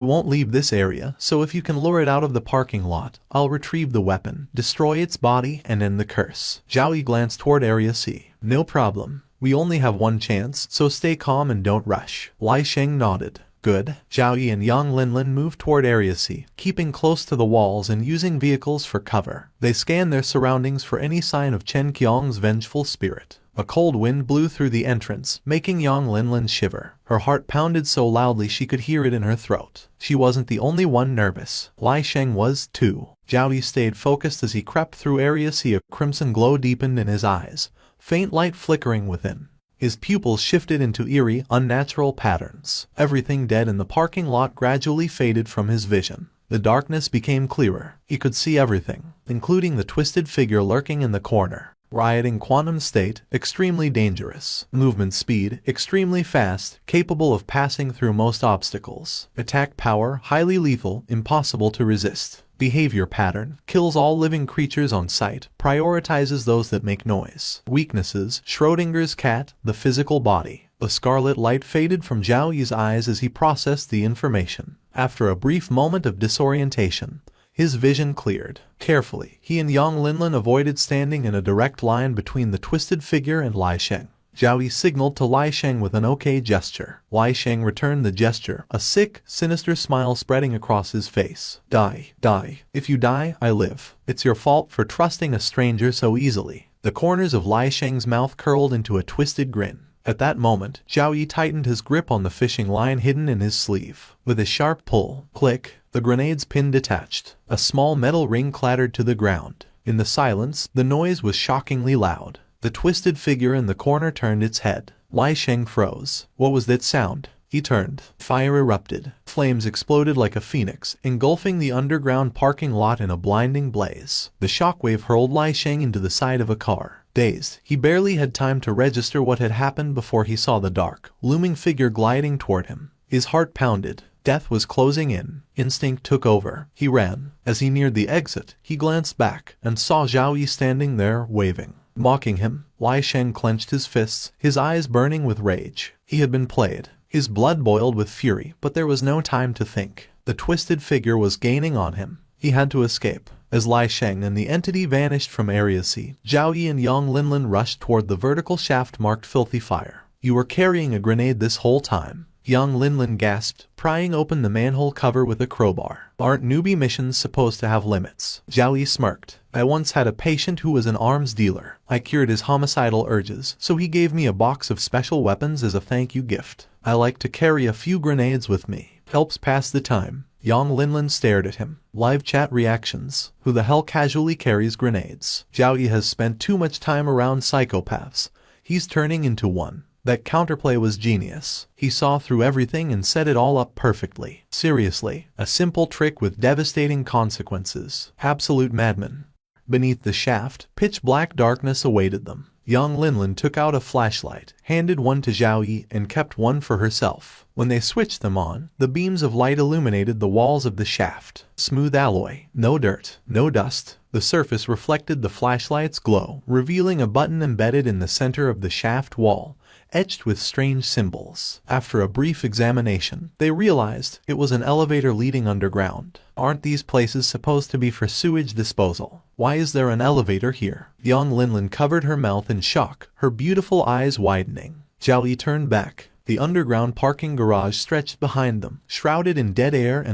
won't leave this area, so if you can lure it out of the parking lot, I'll retrieve the weapon, destroy its body, and end the curse. Zhao Yi glanced toward Area C. No problem. We only have one chance, so stay calm and don't rush. Lai Sheng nodded. Good. Zhao Yi and Yang Linlin moved toward Area C, keeping close to the walls and using vehicles for cover. They scanned their surroundings for any sign of Chen Qiang's vengeful spirit. A cold wind blew through the entrance, making Yang Linlin shiver. Her heart pounded so loudly she could hear it in her throat. She wasn't the only one nervous. Lai Sheng was, too. Zhao Yi stayed focused as he crept through Area C. A crimson glow deepened in his eyes, faint light flickering within. His pupils shifted into eerie, unnatural patterns. Everything dead in the parking lot gradually faded from his vision. The darkness became clearer. He could see everything, including the twisted figure lurking in the corner. Rioting quantum state, extremely dangerous. Movement speed, extremely fast, capable of passing through most obstacles. Attack power, highly lethal, impossible to resist. Behavior pattern, kills all living creatures on sight, prioritizes those that make noise. Weaknesses, Schrodinger's cat, the physical body. The scarlet light faded from Zhao Yi's eyes as he processed the information. After a brief moment of disorientation, his vision cleared. Carefully, he and Yang Linlin avoided standing in a direct line between the twisted figure and Lai Sheng. Zhao Yi signaled to Lai Sheng with an okay gesture. Lai Sheng returned the gesture, a sick, sinister smile spreading across his face. Die, die. If you die, I live. It's your fault for trusting a stranger so easily. The corners of Lai Sheng's mouth curled into a twisted grin. At that moment, Zhao Yi tightened his grip on the fishing line hidden in his sleeve. With a sharp pull, click, the grenade's pin detached. A small metal ring clattered to the ground. In the silence, the noise was shockingly loud. The twisted figure in the corner turned its head. Lai Sheng froze. What was that sound? He turned. Fire erupted. Flames exploded like a phoenix, engulfing the underground parking lot in a blinding blaze. The shockwave hurled Lai Sheng into the side of a car. Dazed, he barely had time to register what had happened before he saw the dark, looming figure gliding toward him. His heart pounded. Death was closing in. Instinct took over. He ran. As he neared the exit, he glanced back and saw Zhao Yi standing there, waving. Mocking him, Lai Sheng clenched his fists, his eyes burning with rage. He had been played. His blood boiled with fury, but there was no time to think. The twisted figure was gaining on him. He had to escape. As Lai Sheng and the entity vanished from Area C, Zhao Yi and Yang Linlin rushed toward the vertical shaft marked Filthy Fire. You were carrying a grenade this whole time. Yang Linlin gasped, prying open the manhole cover with a crowbar. Aren't newbie missions supposed to have limits? Zhao Yi smirked. I once had a patient who was an arms dealer. I cured his homicidal urges, so he gave me a box of special weapons as a thank you gift. I like to carry a few grenades with me. Helps pass the time. Yang Linlin stared at him. Live chat reactions. Who the hell casually carries grenades? Zhao Yi has spent too much time around psychopaths. He's turning into one. That counterplay was genius. He saw through everything and set it all up perfectly. Seriously, a simple trick with devastating consequences. Absolute madman. Beneath the shaft, pitch-black darkness awaited them. Yang Linlin took out a flashlight, handed one to Zhao Yi, and kept one for herself. When they switched them on, the beams of light illuminated the walls of the shaft. Smooth alloy, no dirt, no dust. The surface reflected the flashlight's glow, revealing a button embedded in the center of the shaft wall, etched with strange symbols. After a brief examination, they realized it was an elevator leading underground. Aren't these places supposed to be for sewage disposal? Why is there an elevator here? Yang Linlin covered her mouth in shock, her beautiful eyes widening. Zhao Yi turned back. The underground parking garage stretched behind them, shrouded in dead air and